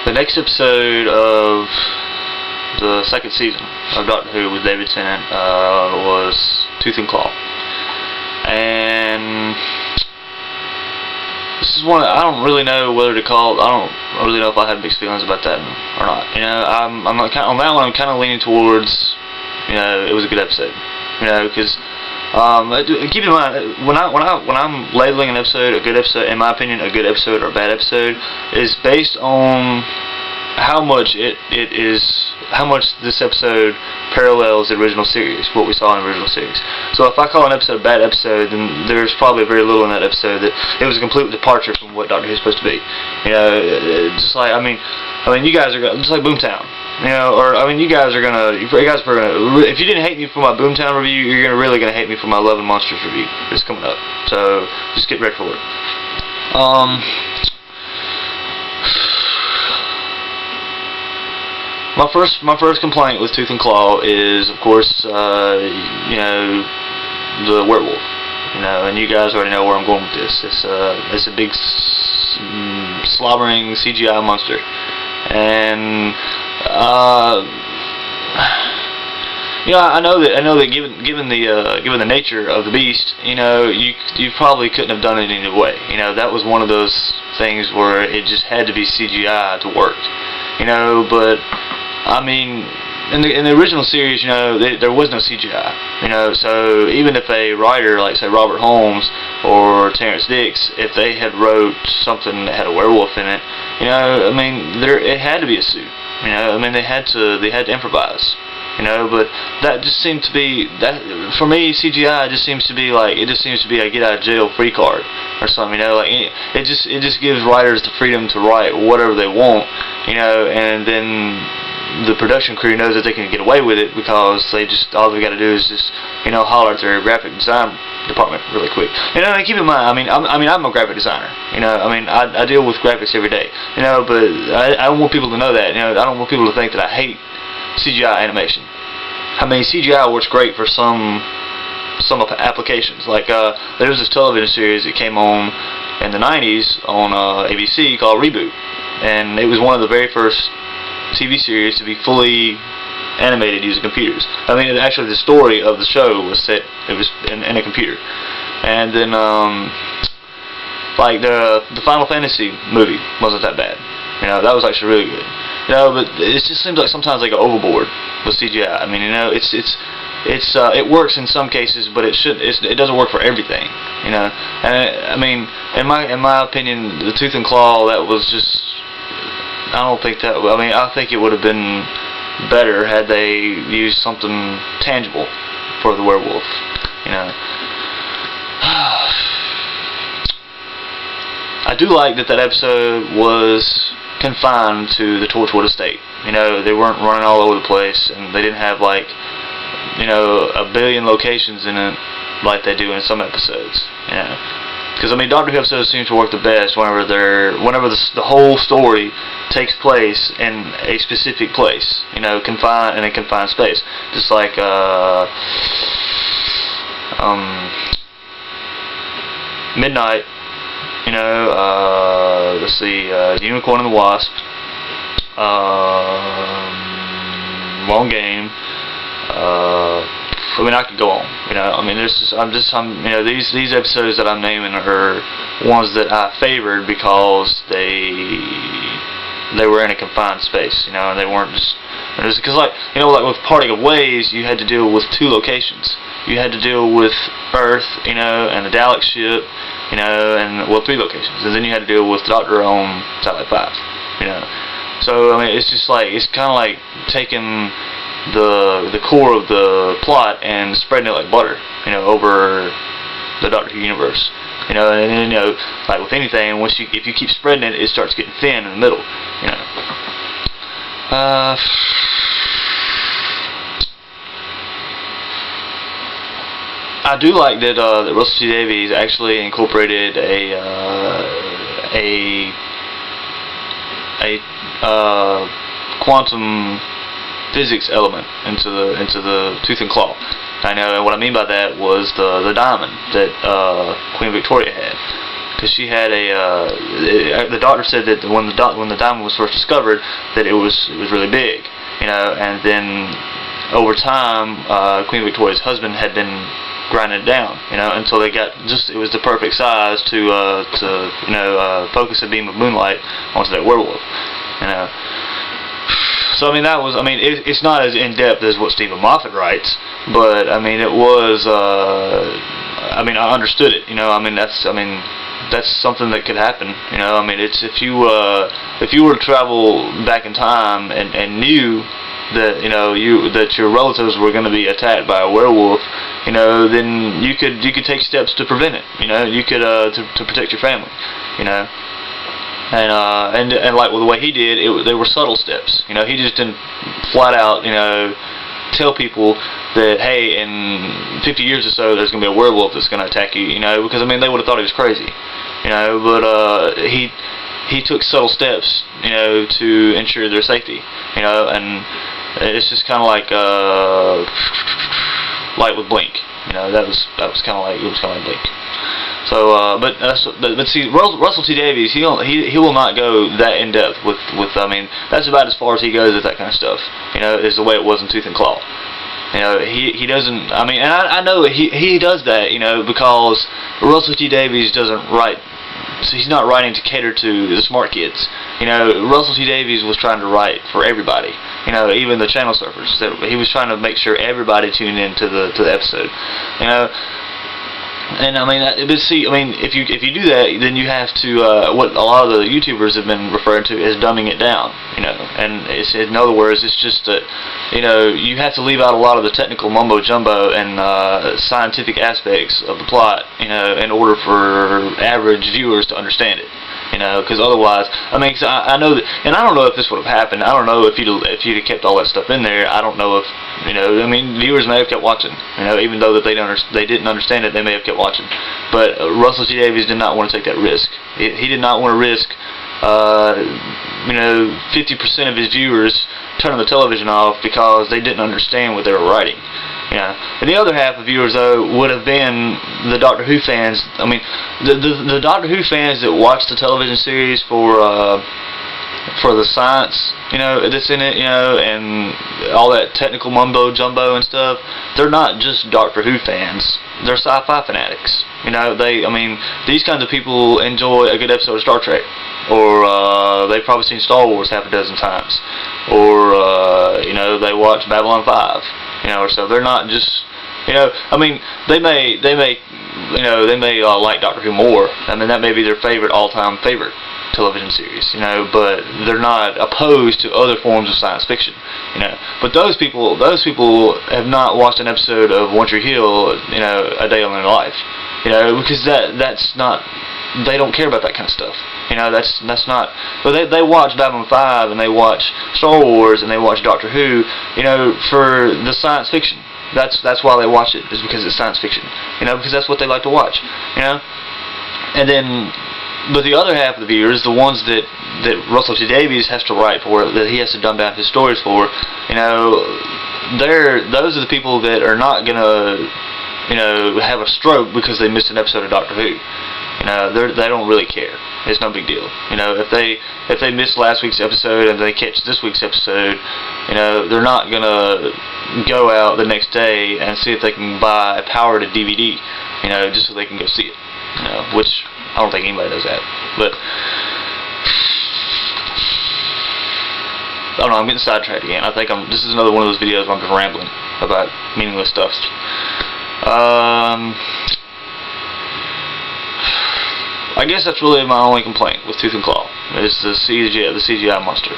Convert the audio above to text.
The next episode of the second season of Doctor Who with David Tennant was Tooth and Claw, and this is one I don't really know whether to call. I don't really know if I had mixed feelings about that or not. You know, I'm on that one. I'm kind of leaning towards, you know, it was a good episode. You know, because keep in mind when I'm labeling an episode a good episode, in my opinion, a good episode or a bad episode is based on how much how much this episode parallels the original series, what we saw in the original series. So if I call an episode a bad episode, then there's probably very little in that episode that it was a complete departure from what Doctor Who's supposed to be. You know, just like I mean, you guys are just like Boomtown. You know, or I mean, you guys are gonna. If you didn't hate me for my Boomtown review, you're really gonna hate me for my Love and Monsters review. It's coming up, so just get ready for it. My first complaint with Tooth and Claw is, of course, you know, the werewolf. You know, and you guys already know where I'm going with this. It's a big slobbering CGI monster, and you know, I know that given the nature of the beast, you know, you probably couldn't have done it any other way. You know, that was one of those things where it just had to be CGI to work. You know, but I mean, in the original series, you know, there was no CGI. You know, so even if a writer like say Robert Holmes or Terrence Dicks, if they had wrote something that had a werewolf in it, you know, I mean, it had to be a suit. You know, I mean, they had to improvise. You know, but that just seemed to be for me. CGI just seems to be like a get out of jail free card or something. You know, like it just gives writers the freedom to write whatever they want. You know, and then the production crew knows that they can get away with it because all they got to do is just, you know, holler at their graphic design department really quick. You know, and keep in mind, I mean, I'm a graphic designer. You know, I mean, I deal with graphics every day. You know, but I don't want people to know that. You know, I don't want people to think that I hate CGI animation. I mean, CGI works great for some applications. Like there was this television series that came on in the 90s on ABC called Reboot, and it was one of the very first TV series to be fully animated using computers. I mean, actually, the story of the show was set. It was in a computer, and then like the Final Fantasy movie wasn't that bad. You know, that was actually really good. You know, but it just seems like sometimes they go overboard with CGI. I mean, you know, it works in some cases, but it doesn't work for everything. You know, and I mean, in my opinion, the Tooth and Claw, that was just. I think it would have been better had they used something tangible for the werewolf. You know. I do like that episode was confined to the Torchwood estate. You know, they weren't running all over the place, and they didn't have like, you know, a billion locations in it like they do in some episodes. You know, because I mean, Doctor Who episodes seem to work the best whenever the whole story takes place in a specific place. You know, confined in a confined space, just like Midnight. You know, let's see, Unicorn and the Wasp, Long Game. I mean, I could go on. You know, I mean, you know, these episodes that I'm naming are ones that I favored because they were in a confined space. You know, and they weren't just because, like, you know, like with Parting of Ways, you had to deal with two locations. You had to deal with Earth, you know, and the Dalek ship. You know, and well, three locations, and then you had to deal with the Doctor on Satellite 5. You know, so I mean, it's just like it's kind of like taking the core of the plot and spreading it like butter. You know, over the Doctor Who universe. You know, and then, you know, like with anything, if you keep spreading it, it starts getting thin in the middle. You know. I do like that Russell T Davies actually incorporated a quantum physics element into the Tooth and Claw. I know, and what I mean by that was the diamond that Queen Victoria had. because she had the doctor said that when the diamond was first discovered, that it was really big, and then over time, Queen Victoria's husband had been grinding it down, until they got it was the perfect size to focus a beam of moonlight onto that werewolf, So it's not as in depth as what Stephen Moffat writes, but it was. I understood it. That's something that could happen. It's if you were to travel back in time and knew that that your relatives were going to be attacked by a werewolf, then you could take steps to prevent it. You could to protect your family. And like the way he did, they were subtle steps. He just didn't flat out tell people that, hey, in 50 years or so there's going to be a werewolf that's going to attack you. Because they would have thought he was crazy. But he took subtle steps to ensure their safety. And it's just kind of like with Blink. That was kind of like Blink. So, but see, Russell T Davies, he will not go that in depth with. That's about as far as he goes with that kind of stuff. Is the way it was in Tooth and Claw. He doesn't. And I know he does that. Because Russell T Davies doesn't write. So he's not writing to cater to the smart kids. Russell T Davies was trying to write for everybody. Even the channel surfers. He was trying to make sure everybody tuned into the episode. And but see, if you do that, then you have to what a lot of the YouTubers have been referring to as dumbing it down. And in other words, it's just that you have to leave out a lot of the technical mumbo jumbo and scientific aspects of the plot, in order for average viewers to understand it. Because otherwise, cause I know that, and I don't know if this would have happened. I don't know if you'd have kept all that stuff in there. I don't know if viewers may have kept watching. Even though that they didn't understand it, they may have kept watching. But Russell T Davies did not want to take that risk. He did not want to risk 50% of his viewers turning the television off because they didn't understand what they were writing. And the other half of viewers, though, would have been the Doctor Who fans. The Doctor Who fans that watch the television series for the science, that's in it, and all that technical mumbo jumbo and stuff. They're not just Doctor Who fans. They're sci-fi fanatics. These kinds of people enjoy a good episode of Star Trek, or they've probably seen Star Wars half a dozen times, or they watch Babylon 5. Or so. They're not just, they may like Doctor Who more. That may be their all-time favorite television series. But they're not opposed to other forms of science fiction. But those people have not watched an episode of One Tree Hill, a day in their life. Because that's not. They don't care about that kind of stuff. That's not. But they watch Babylon 5 and they watch Star Wars and they watch Doctor Who. For the science fiction. That's why they watch it. Is because it's science fiction. Because that's what they like to watch. And then, but the other half of the viewers, the ones that Russell T Davies has to write for, that he has to dumb down his stories for, those are the people that are not gonna, have a stroke because they missed an episode of Doctor Who. They don't really care. It's no big deal. If they miss last week's episode and they catch this week's episode, they're not gonna go out the next day and see if they can buy a powered DVD, just so they can go see it. Which I don't think anybody does that. But I don't know. I'm getting sidetracked again. I think this is another one of those videos where I'm just rambling about meaningless stuff. I guess that's really my only complaint with Tooth and Claw, is the CGI monster.